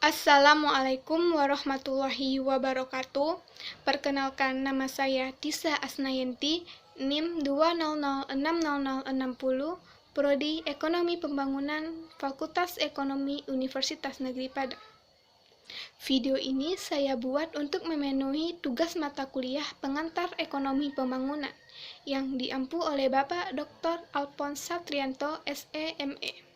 Assalamualaikum warahmatullahi wabarakatuh. Perkenalkan, nama saya Tisa Asnayanti, NIM 2006060, Prodi Ekonomi Pembangunan, Fakultas Ekonomi Universitas Negeri Padang. Video ini saya buat untuk memenuhi tugas mata kuliah pengantar Ekonomi Pembangunan yang diampu oleh Bapak Dr. Alphonse Satrianto, SEME.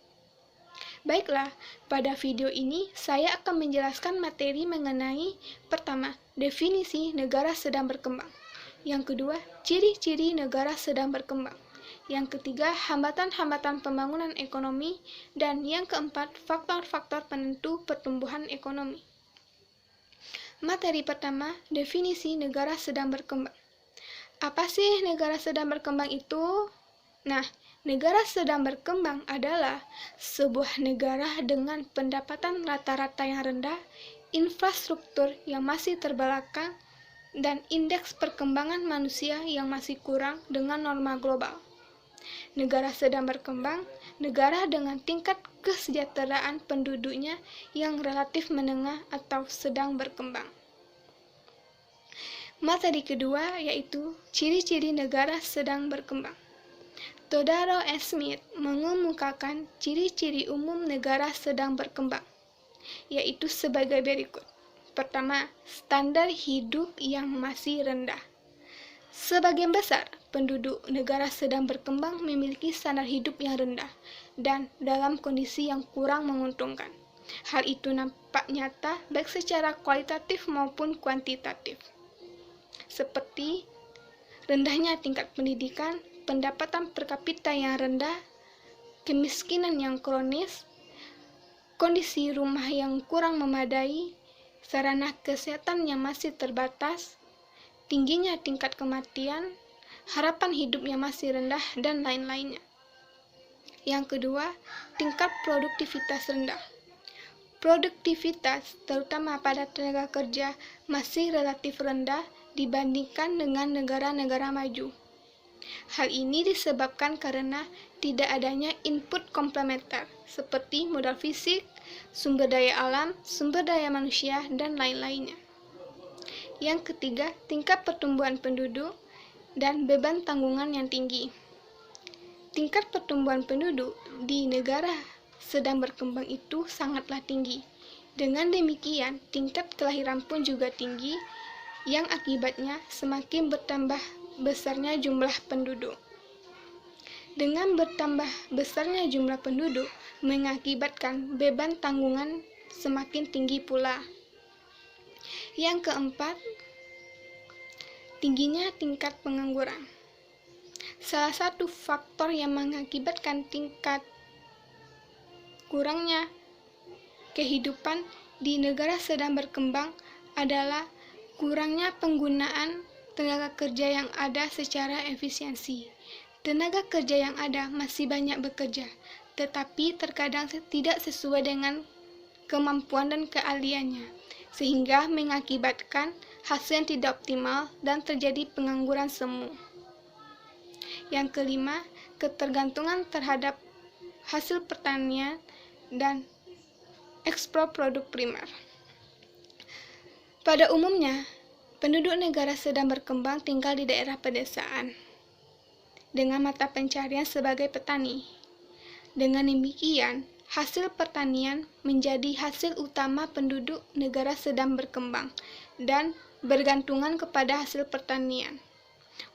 Baiklah, pada video ini saya akan menjelaskan materi mengenai pertama, definisi negara sedang berkembang. Yang kedua, ciri-ciri negara sedang berkembang. Yang ketiga, hambatan-hambatan pembangunan ekonomi. Dan yang keempat, faktor-faktor penentu pertumbuhan ekonomi. Materi pertama, definisi negara sedang berkembang. Apa sih negara sedang berkembang itu? Nah, negara sedang berkembang adalah sebuah negara dengan pendapatan rata-rata yang rendah, infrastruktur yang masih terbelakang, dan indeks perkembangan manusia yang masih kurang dengan norma global. Negara sedang berkembang, negara dengan tingkat kesejahteraan penduduknya yang relatif menengah atau sedang berkembang. Materi kedua yaitu ciri-ciri negara sedang berkembang. Todaro S. Smith mengemukakan ciri-ciri umum negara sedang berkembang, yaitu sebagai berikut. Pertama, standar hidup yang masih rendah. Sebagian besar penduduk negara sedang berkembang memiliki standar hidup yang rendah dan dalam kondisi yang kurang menguntungkan. Hal itu nampak nyata baik secara kualitatif maupun kuantitatif, seperti rendahnya tingkat pendidikan, pendapatan per kapita yang rendah, kemiskinan yang kronis, kondisi rumah yang kurang memadai, sarana kesehatan yang masih terbatas, tingginya tingkat kematian, harapan hidup yang masih rendah, dan lain-lainnya. Yang kedua, tingkat produktivitas rendah. Produktivitas, terutama pada tenaga kerja, masih relatif rendah dibandingkan dengan negara-negara maju. Hal ini disebabkan karena tidak adanya input komplementer seperti modal fisik, sumber daya alam, sumber daya manusia, dan lain-lainnya. Yang ketiga, tingkat pertumbuhan penduduk dan beban tanggungan yang tinggi. Tingkat pertumbuhan penduduk di negara sedang berkembang itu sangatlah tinggi. Dengan demikian, tingkat kelahiran pun juga tinggi, yang akibatnya semakin bertambah besarnya jumlah penduduk. Dengan bertambah besarnya jumlah penduduk mengakibatkan beban tanggungan semakin tinggi pula. Yang keempat, tingginya tingkat pengangguran. Salah satu faktor yang mengakibatkan tingkat kurangnya kehidupan di negara sedang berkembang adalah kurangnya penggunaan tenaga kerja yang ada secara efisiensi. Tenaga kerja yang ada masih banyak bekerja, tetapi terkadang tidak sesuai dengan kemampuan dan keahliannya, sehingga mengakibatkan hasil yang tidak optimal dan terjadi pengangguran semu. Yang kelima, ketergantungan terhadap hasil pertanian dan ekspor produk primer. Pada umumnya, penduduk negara sedang berkembang tinggal di daerah pedesaan, dengan mata pencarian sebagai petani. Dengan demikian, hasil pertanian menjadi hasil utama penduduk negara sedang berkembang dan bergantungan kepada hasil pertanian.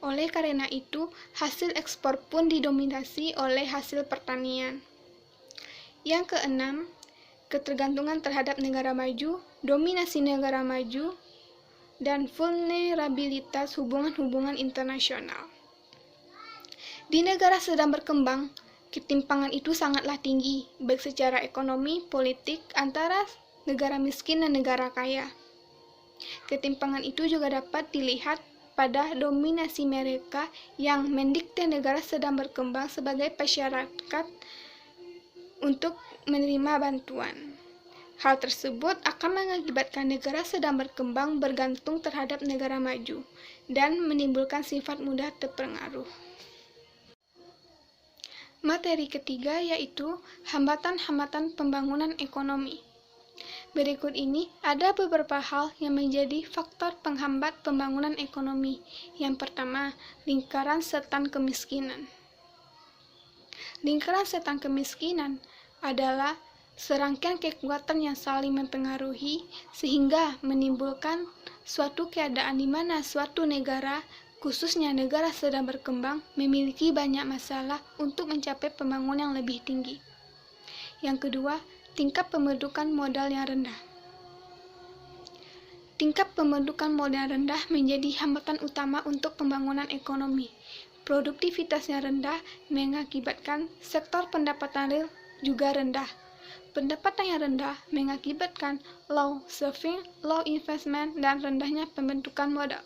Oleh karena itu, hasil ekspor pun didominasi oleh hasil pertanian. Yang keenam, ketergantungan terhadap negara maju, dominasi negara maju, dan vulnerabilitas hubungan-hubungan internasional. Di negara sedang berkembang, ketimpangan itu sangatlah tinggi, baik secara ekonomi, politik, antara negara miskin dan negara kaya. Ketimpangan itu juga dapat dilihat pada dominasi mereka yang mendikte negara sedang berkembang sebagai masyarakat untuk menerima bantuan. Hal tersebut akan mengakibatkan negara sedang berkembang bergantung terhadap negara maju dan menimbulkan sifat mudah terpengaruh. Materi ketiga yaitu hambatan-hambatan pembangunan ekonomi. Berikut ini ada beberapa hal yang menjadi faktor penghambat pembangunan ekonomi. Yang pertama, lingkaran setan kemiskinan. Lingkaran setan kemiskinan adalah serangkaian kekuatan yang saling mempengaruhi sehingga menimbulkan suatu keadaan di mana suatu negara, khususnya negara sedang berkembang, memiliki banyak masalah untuk mencapai pembangunan yang lebih tinggi. Yang kedua, tingkat pembentukan modal yang rendah. Tingkat pembentukan modal rendah menjadi hambatan utama untuk pembangunan ekonomi. Produktivitas yang rendah mengakibatkan sektor pendapatan real juga rendah. Pendapatan yang rendah mengakibatkan low saving, low investment, dan rendahnya pembentukan modal.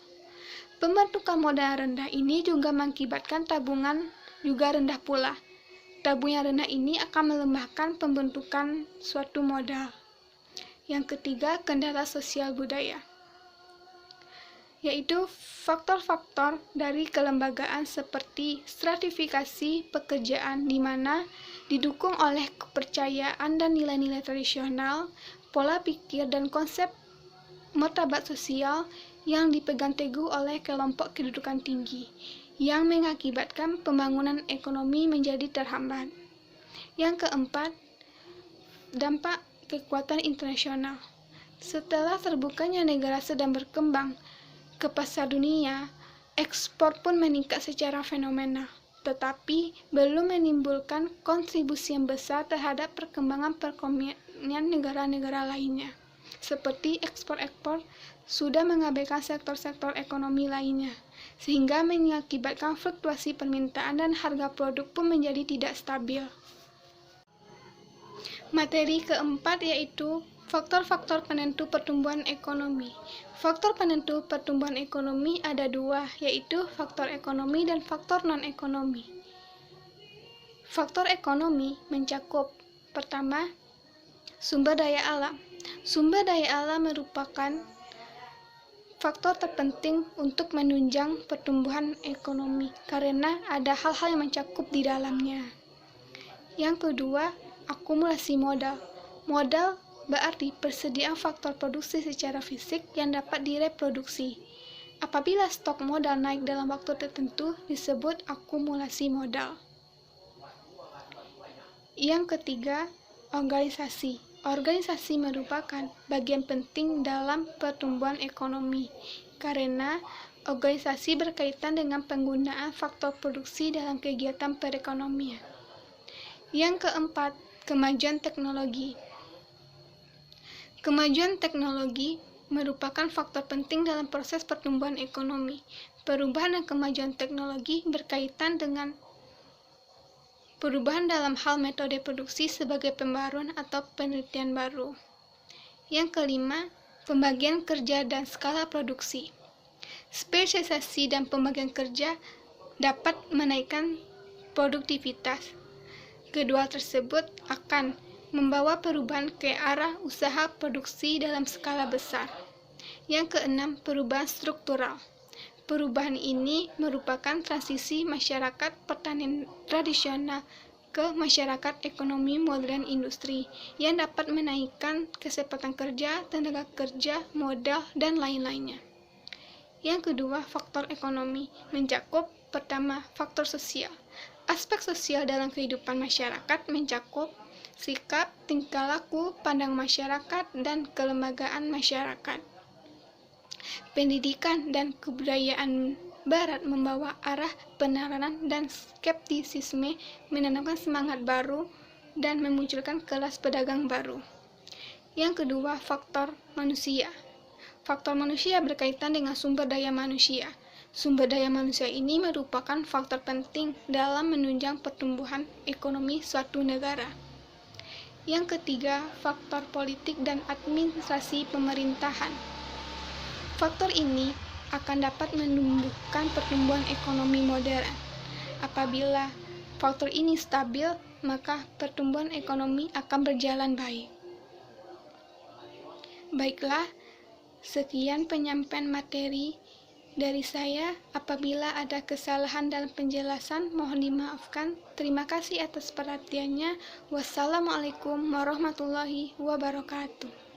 Pembentukan modal yang rendah ini juga mengakibatkan tabungan juga rendah pula. Tabungan rendah ini akan melemahkan pembentukan suatu modal. Yang ketiga, kendala sosial budaya, yaitu faktor-faktor dari kelembagaan seperti stratifikasi pekerjaan di mana didukung oleh kepercayaan dan nilai-nilai tradisional, pola pikir dan konsep martabat sosial yang dipegang teguh oleh kelompok kedudukan tinggi, yang mengakibatkan pembangunan ekonomi menjadi terhambat. Yang keempat, dampak kekuatan internasional. Setelah terbukanya negara sedang berkembang ke pasar dunia, ekspor pun meningkat secara fenomenal, tetapi belum menimbulkan kontribusi yang besar terhadap perkembangan perekonomian negara-negara lainnya. Seperti ekspor-ekspor sudah mengabaikan sektor-sektor ekonomi lainnya, sehingga mengakibatkan fluktuasi permintaan dan harga produk pun menjadi tidak stabil. Materi keempat yaitu faktor-faktor penentu pertumbuhan ekonomi. Faktor penentu pertumbuhan ekonomi ada dua, yaitu faktor ekonomi dan faktor non-ekonomi. Faktor ekonomi mencakup, pertama, sumber daya alam. Sumber daya alam merupakan faktor terpenting untuk menunjang pertumbuhan ekonomi karena ada hal-hal yang mencakup di dalamnya. Yang kedua, akumulasi modal. Modal berarti persediaan faktor produksi secara fisik yang dapat direproduksi. Apabila stok modal naik dalam waktu tertentu, disebut akumulasi modal. Yang ketiga, organisasi. Organisasi merupakan bagian penting dalam pertumbuhan ekonomi, karena organisasi berkaitan dengan penggunaan faktor produksi dalam kegiatan perekonomian. Yang keempat, kemajuan teknologi. Kemajuan teknologi merupakan faktor penting dalam proses pertumbuhan ekonomi. Perubahan dan kemajuan teknologi berkaitan dengan perubahan dalam hal metode produksi sebagai pembaruan atau penelitian baru. Yang kelima, pembagian kerja dan skala produksi. Spesialisasi dan pembagian kerja dapat menaikkan produktivitas. Kedua tersebut akan membawa perubahan ke arah usaha produksi dalam skala besar. Yang keenam, perubahan struktural. Perubahan ini merupakan transisi masyarakat pertanian tradisional ke masyarakat ekonomi modern industri yang dapat menaikkan kecepatan kerja, tenaga kerja, modal, dan lain-lainnya. Yang kedua, faktor ekonomi mencakup, pertama, faktor sosial. Aspek sosial dalam kehidupan masyarakat mencakup sikap, tingkah laku, pandang masyarakat, dan kelembagaan masyarakat. Pendidikan dan kebudayaan Barat membawa arah peneranan dan skeptisisme, menanamkan semangat baru, dan memunculkan kelas pedagang baru. Yang kedua, faktor manusia. Faktor manusia berkaitan dengan sumber daya manusia. Sumber daya manusia ini merupakan faktor penting dalam menunjang pertumbuhan ekonomi suatu negara. Yang ketiga, faktor politik dan administrasi pemerintahan. Faktor ini akan dapat menumbuhkan pertumbuhan ekonomi modern. Apabila faktor ini stabil, maka pertumbuhan ekonomi akan berjalan baik. Baiklah, sekian penyampaian materi dari saya. Apabila ada kesalahan dalam penjelasan, mohon dimaafkan. Terima kasih atas perhatiannya. Wassalamualaikum warahmatullahi wabarakatuh.